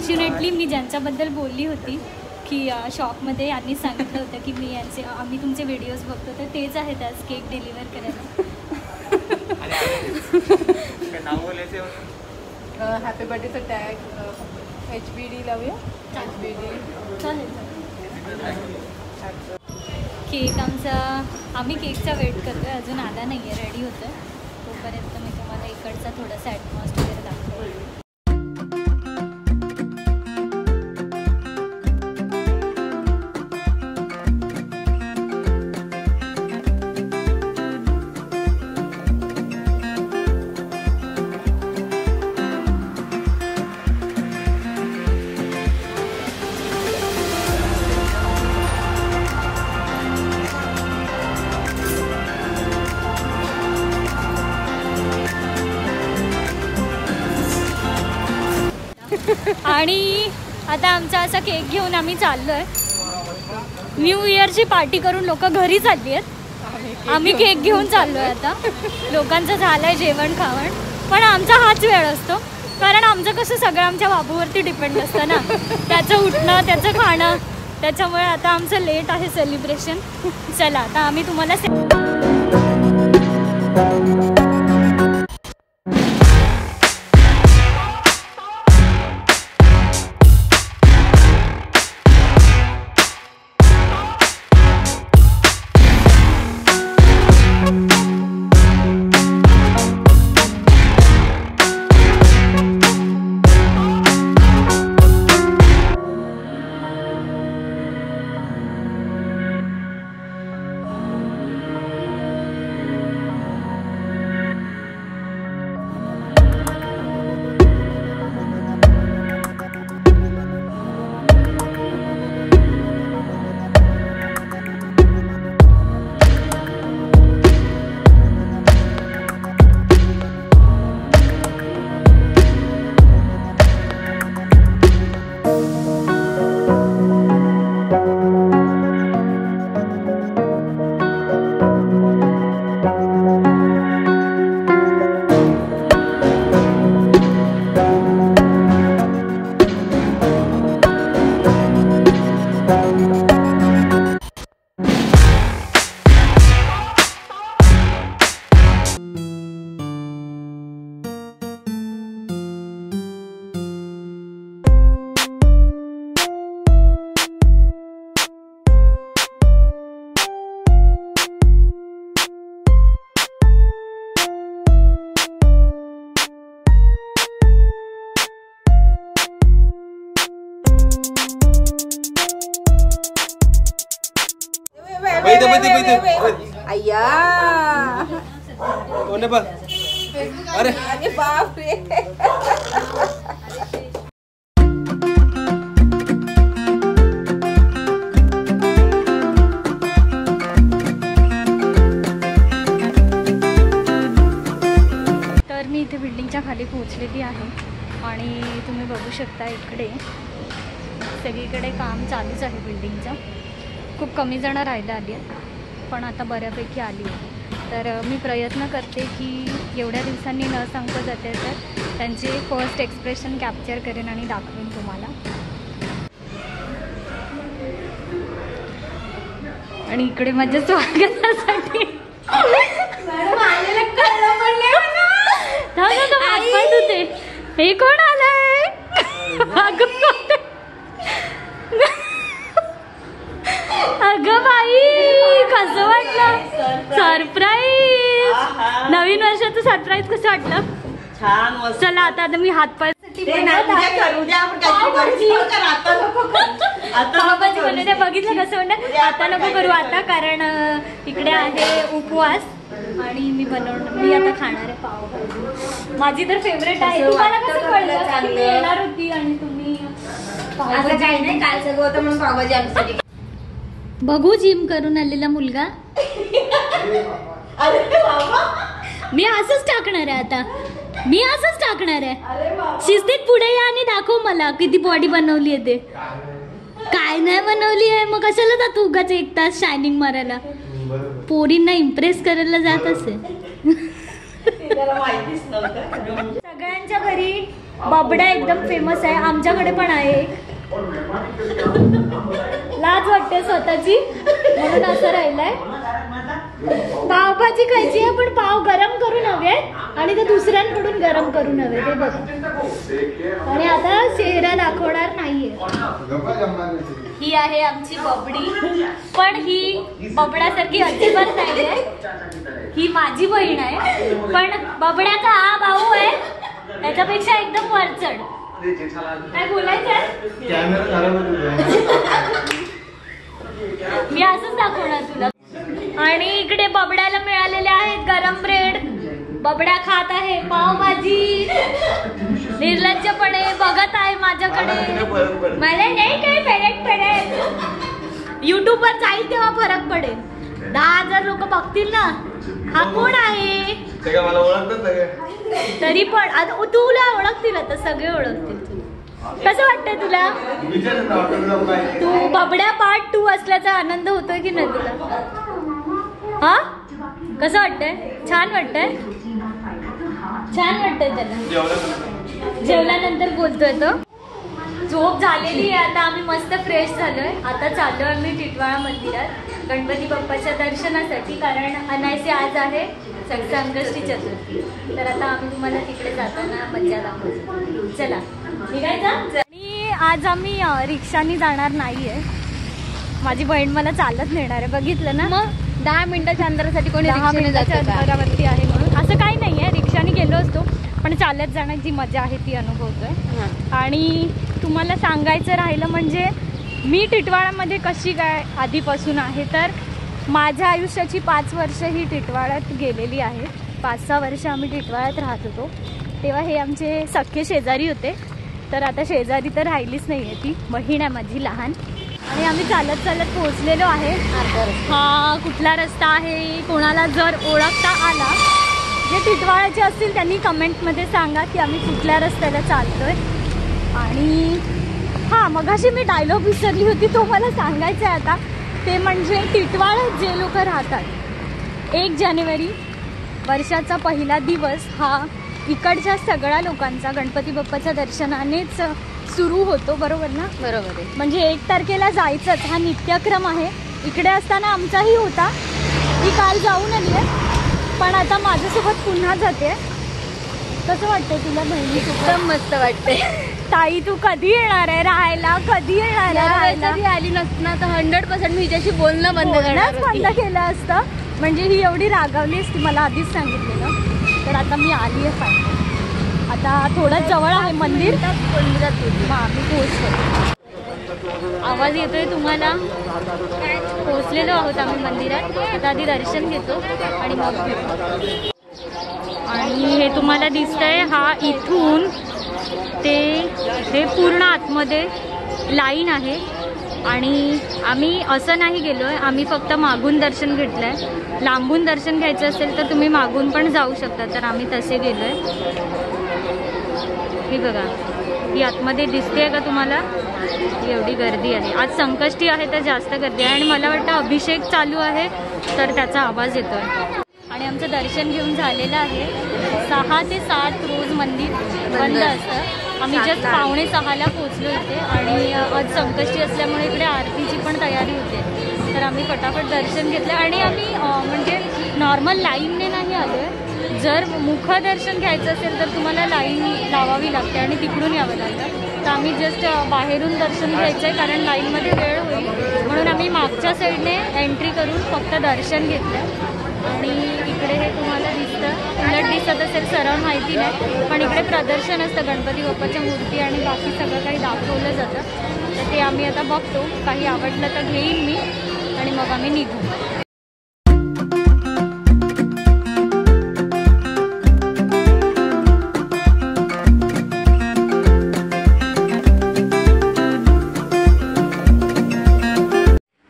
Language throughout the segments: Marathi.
अनफॉर्च्युनेटली मी ज्यांच्याबद्दल बोलली होती की शॉपमध्ये यांनी सांगितलं होतं की आम्ही तुमचे व्हिडिओज बघतो, तर तेच आहेत आज केक डिलिव्हर करायला. हॅपी बर्थडेचं टॅग HBD लावूया. HBD चालेल. केक आम्ही केकचा वेट करतो आहे, अजून आला नाही आहे, रेडी होतं आहे. तोपर्यंत मी तुम्हाला इकडचा थोडासा ॲटमॉस्फिअर दाखवेल. आणि आता आमचा असा केक घेऊन आम्ही चाललो आहे. न्यू इयरची पार्टी करून लोक घरी चालली आहेत, आम्ही केक घेऊन चाललो आहे. आता लोकांचं झालं आहे जेवण खावण, पण आमचा हाच वेळ असतो, कारण आमचं कसं सगळं आमच्या बाबूवरती डिपेंड असतं ना, त्याचं उठणं त्याचं खाणं, त्याच्यामुळे आता आमचं लेट आहे सेलिब्रेशन. चला आता आम्ही तुम्हाला अय्या अरे बाप रे. तर मी इथे बिल्डिंगच्या खाली पोहोचलेली आहे आणि तुम्ही बघू शकता इकडे सगळीकडे काम चालूच आहे बिल्डिंगचं. खूप कमी जणं राहायला आली आहेत, पण आता बऱ्यापैकी आली आहे. तर मी प्रयत्न करते की एवढ्या दिवसांनी न सांगता जाते तर त्यांचे फर्स्ट एक्सप्रेशन कॅप्चर करेन आणि दाखवेन तुम्हाला. आणि इकडे माझ्या स्वागतासाठी होते. हे कोण आलंय? अगं बाई, कसं वाटलं? सरप्राईज, नवीन वर्षाचं सरप्राईज कसं वाटलं? छान. चला आता मी हातपाय बघितलं कसं म्हणत, आता नको करू आता, कारण इकडे आहे उपवास आणि मी आता खाणार आहे पावभाजी. माझी तर फेवरेट आहे. तुम्हाला कसं कळलं मी येणार होती आणि तुम्ही काही नाही, काल सगळं होतं म्हणून पावभाजी आमच्यासाठी. बघू जिम करून आलेला मुलगा. मी असंच टाकणार आहे आता, मी असंच टाकणार आहे. शिस्तीत पुढे या आणि दाखव मला किती बॉडी बनवली आहे ते. काय नाही बनवली आहे मग कशाला जातो उगाच एक तास शायनिंग मारायला. पोरींना इम्प्रेस करायला जात असेल. सगळ्यांच्या घरी बबड्या एकदम फेमस आहे, आमच्याकडे पण आहे एक. लाज वाटते स्वतःची म्हणून असं राहिलंय. पावभाजी खायची आहे पण पाव गरम करून हवे आणि ते दुसऱ्यांकडून गरम करून हवे ते बघा. आणि आता चेहरा दाखवणार नाहीये. ही आहे आमची बबडी, पण ही बबड्यासारखी अजिबात नाहीये. ही माझी बहीण आहे, पण बबड्याचा हा भाऊ आहे त्याच्यापेक्षा एकदम वरचढ. काय बोलायचंय? मी असंच दाखवणार तुला. आणि इकडे बबड्याला मिळालेले आहेत गरम ब्रेड. बबड्या खात आहे पावभाजी, निर्लज्जपणे बघत आहे माझ्याकडे. मला नाही काही फरक पडेल, युट्यूब वर जाईल तेव्हा फरक पडेल. 10,000 लोक बघतील ना हा कोण आहे. मला ओळखतात सगळे, तरी पण आता तुला ओळखतील, आता सगळे ओळखतील. कसं वाटतंय तुला? तू बबड्या पार्ट 2 असल्याचा आनंद होतोय की नाही तुला? हा कसं वाटतंय? छान वाटतंय, छान वाटतंय त्याला. जेवल्यानंतर बोलतोय तो. झोप झालेली आहे, आता आम्ही मस्त फ्रेश झालोय. आता चाललोय आम्ही टिटवाळा मंदिरात गणपती बाप्पाच्या दर्शनासाठी, कारण अनायसे आज आहे संकष्टी चतुर्थी. तर आता आम्ही तुम्हाला तिकडे जाताना मज्जा दाखवतो. चला निघायचं. आणि आज आम्ही रिक्षाने जाणार नाहीये, माझी बहीण मला चालत नेणार आहे. बघितलं ना, मग 10 मिनिटाच्या अंतरासाठी कोणी 10 मिनिटाच्या अंतरावरती आहे म्हणून असं काही नाहीये. रिक्षाने गेलो असतो पण चालत जाण्याची मजा आहे ती अनुभवतोय. आणि तुम्हाला सांगायचं राहिलं म्हणजे मी टिटवाळ्यामध्ये कशी काय आधीपासून आहे, तर माझ्या आयुष्याची 5 वर्ष ही टिटवाळ्यात गेलेली आहे. 5-6 वर्ष आम्ही टिटवाळ्यात राहत होतो, तेव्हा हे आमचे सख्खे शेजारी होते. तर आता शेजारी तर राहिलीच नाही आहे, ती बहीण आहे माझी लहान. आणि आम्ही चालत चालत पोहोचलेलो आहे. हा कुठला रस्ता आहे, कोणाला जर ओळखता आला, जे टिटवाळ्याचे असतील त्यांनी कमेंटमध्ये सांगा की आम्ही कुठल्या रस्त्याला चालतोय. आणि हां, मगाशी मी डायलॉग विसरली होती, तो मला सांगायचा आहे आता. ते म्हणजे टिटवाळ्यात जे लोक राहतात, 1 जानेवारी वर्षाचा पहिला दिवस हा इकडच्या सगळ्या लोकांचा गणपती बाप्पाच्या दर्शनानेच सुरू होतो, बरोबर ना? बरोबर आहे. म्हणजे 1 तारखेला जायचंच हा नित्यक्रम आहे. इकडे असताना आमचाही होता, मी काल जाऊन आली आहे, पण आता माझ्यासोबत पुन्हा जाते. कसं वाटतंय तुला बहिणी? एकदम मस्त वाटते. ताई तू कधी येणार आहे राहायला? कधी येणार आहे राहायला? आली नसणार तर 100% मी हिच्याशी बोलणं बंद केलं असतं. म्हणजे ही एवढी रागावली असती, मला आधीच सांगितलेलं. तर आता मी आली आहे फायनल. आता थोडं जवळ आहे मंदिर, आम्ही पोहोचतो. आवाज येतोय तुम्हाला? पोहोचलेलो आहोत आम्ही मंदिरात. आता आधी दर्शन घेतो आणि मग भेटतो. आणि हे तुम्हाला दिसतंय, हा इथून ते हे पूर्ण आतमध्ये लाईन आहे. आणि आम्ही असं नाही गेलो आहे, आम्ही फक्त मागून दर्शन घेतलं आहे. लांबून दर्शन घ्यायचं असेल तर तुम्ही मागून पण जाऊ शकता, तर आम्ही तसे गेलो आहे. ही बघा, ही आतमध्ये दिसते का तुम्हाला? एवढी गर्दी आहे. आज संकष्टी आहे तर जास्त गर्दी आहे. आणि मला वाटतं अभिषेक चालू आहे तर त्याचा आवाज येतो आहे. आणि आमचं दर्शन घेऊन झालेलं आहे. 6 ते 7 रोज मंदिर बंद असतं. आम्ही जस्ट 5:45ला पोचलो इथे. आणि आज संकष्टी असल्यामुळे इकडे आरतीची पण तयारी होते, तर आम्ही फटाफट दर्शन घेतलं. आणि आम्ही म्हणजे नॉर्मल लाईनने नाही आलो आहे. जर मुखदर्शन घ्यायचं असेल तर तुम्हाला लाईन लावावी लागते आणि तिकडून यावं लागतं. तर आम्ही जस्ट बाहेरून दर्शन घ्यायचं आहे, कारण लाईनमध्ये वेळ होईल म्हणून आम्ही मागच्या साईडने एंट्री करून फक्त दर्शन घेतलं. आणि इकडे हे तुम्हाला दिसतं, उलट दिसत असेल सराउंड माहिती नाही, पण इकडे प्रदर्शन असतं गणपती बाप्पाच्या मूर्ती आणि बाकी सगळं काही दाखवलं जातं. तर ते आम्ही आता बघतो, काही आवडलं तर घेईन मी आणि मग आम्ही निघू.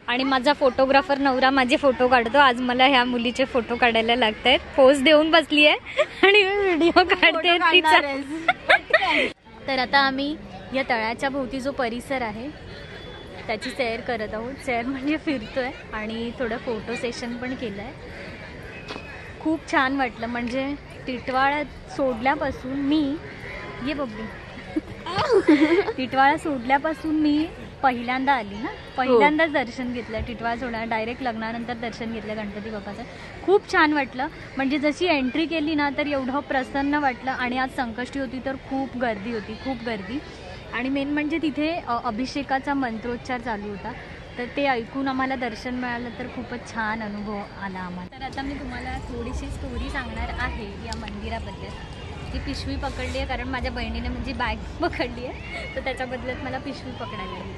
आणि माझा फोटोग्राफर नवरा माझे फोटो काढतो. आज मला ह्या मुलीचे फोटो काढायला लागत आहेत. पोज देऊन बसली आहे आणि व्हिडिओ काढते तिचा. तर आता आम्ही या तळ्याच्या भोवती जो परिसर आहे त्याची सैर करत आहोत. सैर म्हणजे फिरतोय आणि थोडं फोटो सेशन पण केलं आहे. खूप छान वाटलं. म्हणजे टिटवाळ्यात सोडल्यापासून मी ये बघू टिटवाळा सोडल्यापासून मी पहिल्यांदा आली ना, पहिल्यांदाच दर्शन घेतलं टिटवाळा सोडला. डायरेक्ट लग्नानंतर दर्शन घेतलं गणपती बाप्पाचं. खूप छान वाटलं. म्हणजे जशी एंट्री केली ना तर एवढं प्रसन्न वाटलं. आणि आज संकष्टी होती तर खूप गर्दी होती, खूप गर्दी. आणि मेन म्हणजे तिथे अभिषेकाचा मंत्रोच्चार चालू होता, तर ते ऐकून आम्हाला दर्शन मिळालं तर खूपच छान अनुभव आला आम्हाला. तर आता मी तुम्हाला थोडीशी स्टोरी सांगणार आहे या मंदिराबद्दल. ती पिशवी पकडली आहे कारण माझ्या बहिणीने म्हणजे बॅग पकडली आहे, तर त्याच्या बदल्यात मला पिशवी पकडायला लागली.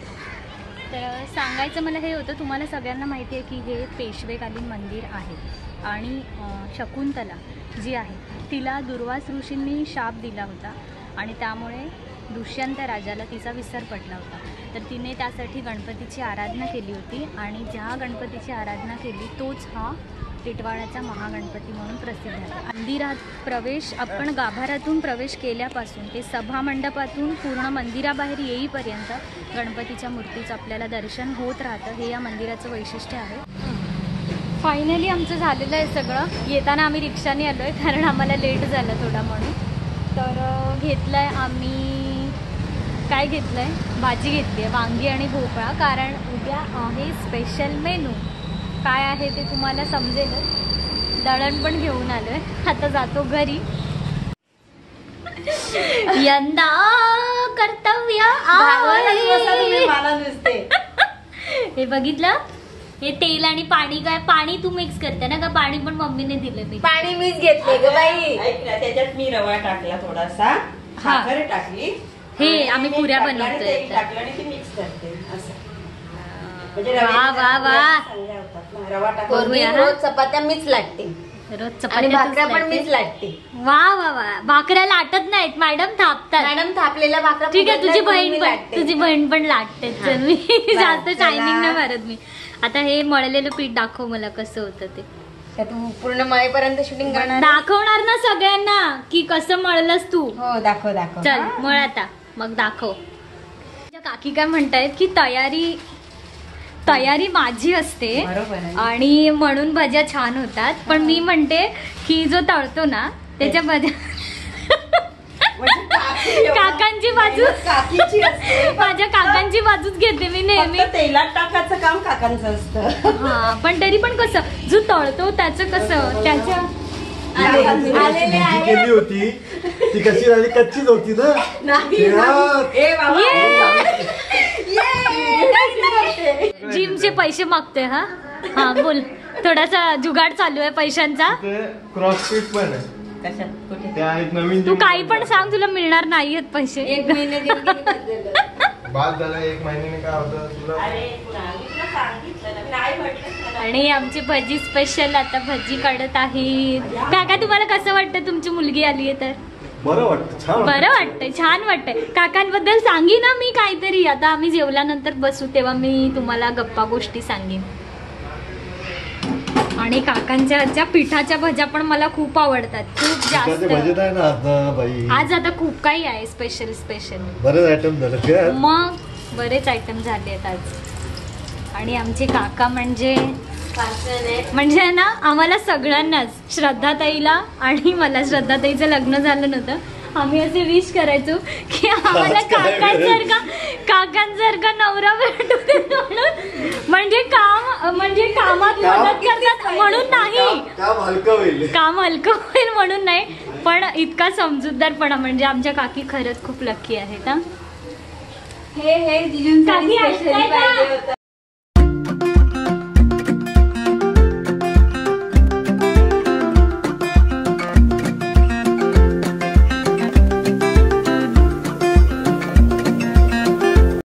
तर सांगायचं मला हे होतं, तुम्हाला सगळ्यांना माहिती आहे की हे पेशवेकालीन मंदिर आहे. आणि शकुंतला जी आहे तिला दुर्वास ऋषींनी शाप दिला होता आणि त्यामुळे दुष्यंत राजाला तिचा विसर पडला होता. तर तिने त्यासाठी गणपतीची आराधना केली होती आणि ज्या गणपतीची आराधना केली तोच हा टिटवाळ्याचा महागणपती म्हणून प्रसिद्ध आहे. मंदिरात प्रवेश आपण गाभाऱ्यातून प्रवेश केल्यापासून ते सभामंडपातून पूर्ण मंदिराबाहेर येईपर्यंत गणपतीच्या मूर्तीचं आपल्याला दर्शन होत राहतं. हे या मंदिराचं वैशिष्ट्य आहे. फायनली आमचं झालेलं आहे सगळं. येताना आम्ही रिक्षाने आलो आहे कारण आम्हाला लेट झालं थोडा म्हणून. तर घेतलं आहे आम्ही, काय घेतलं आहे, भाजी घेतली आहे वांगी आणि भोपळा, कारण उद्या आहे स्पेशल मेनू. काय आहे ते तुम्हाला समजेलच. दळण पण घेऊन आलो आहे. आता जातो घरी. यंदा कर्तव्य हे बघितलं, हे तेल आणि पाणी. काय पाणी तू मिक्स करते ना का? पाणी पण मम्मीने दिलं. मी पाणी मीच घेतले ग बाई. ऐक ना, त्याच्यात मी रवा टाकला थोडासा, साखर टाकली. हे आम्ही पुऱ्या बनवतोय. टाकलं आणि ती मिक्स करते असं. वा वा वा. रवा टाकून करूया ना. रोज चपात्या मीच लाटते रोज आणि चपात्या भाकऱ्या पण तूच मीच लाटते. लाटते. वा वा वा. भाकऱ्या लाटत नाहीत मॅडम, थापतात. मॅडम थापलेल्या भाकऱ्या ठीक आहे, तुझी फुगत नाही, बहीण मी पण लाटते. तुझी बहीण पण लाटते. चल मी जास्त चला. शायनिंग नाही मारत मी. आता हे मळलेलं पीठ दाखव मला कसं होतं ते. का तू पूर्ण मळेपर्यंत शूटिंग करणार? दाखवणार ना सगळ्यांना की कसं मळलंस तू. हो दाखव दाखव. चल मळ आता, मग दाखव. काकी काय म्हणतायत की तयारी माझी असते बरोबर आहे. आणि म्हणून भज्या छान होतात. पण मी म्हणते की जो तळतो ना त्याच्या भज्या काकांची बाजू, काकीची असते. माझ्या काकांची बाजूच घेते मी नेहमी. फक्त तेलात टाकायचं काम काकांचं असतं. हा पण तरी पण कसं जो तळतो त्याचं कसं त्याच्या आलेले आहे. केली होती ती कशी राहिली, कच्चीच होती ना. नाही. तेव्हा- ए बाबा. जिमचे पैसे मागतोय. हा बोल. थोडासा जुगाड चालू आहे पैशांचा. ते क्रॉसफिट पण आहे. कशात कुठे त्या एक नवीन तू gym काही पण सांग, तुला मिळणार नाहीयेत पैसे. एक महिने बाद झाला. एक महिन्याने काय होतं तुला. अरे पुन्हा मी तुला सांगितलं ना, मी नाही म्हटलं. आणि आमची भजी स्पेशल आता भजी काढत आहेत. काका तुम्हाला कसं वाटतं तुमची मुलगी आली आहे तर? बरं वाटतं, छान वाटतं. बरं वाटतंय, छान वाटतंय. काकांबद्दल सांगी ना मी काहीतरी. आता आम्ही जेवल्यानंतर बसू तेव्हा मी तुम्हाला गप्पा गोष्टी सांगेन. आणि काकांच्या आजच्या पिठाच्या भज्या पण मला खूप आवडतात, खूप पिठाचे भजे जास्त. नाही ना आता बाई. आज आता खूप काही आहे स्पेशल स्पेशल. बरेच आयटम झालं काय. मग बरेच आयटम झाले आहेत आज. आणि आमचे काका म्हणजे ना आम्हाला सगळ्यांनाच, श्रद्धाताईला आणि मला, श्रद्धाताईचं लग्न झालं नव्हतं, आम्ही असे विश करायचो की आम्हाला काकांसारखा नवरा भेटू दे म्हणून. म्हणजे कामात मदत करतात म्हणून नाही, काम हलकं होईल. काम हलकं होईल म्हणून नाही, पण इतका समजूतदारपणा. म्हणजे आमच्या काकी खरंच खूप लकी आहेत. हे जिजूंसाठी काकी स्पेशली ऐकताय का? पाहिजे होतं.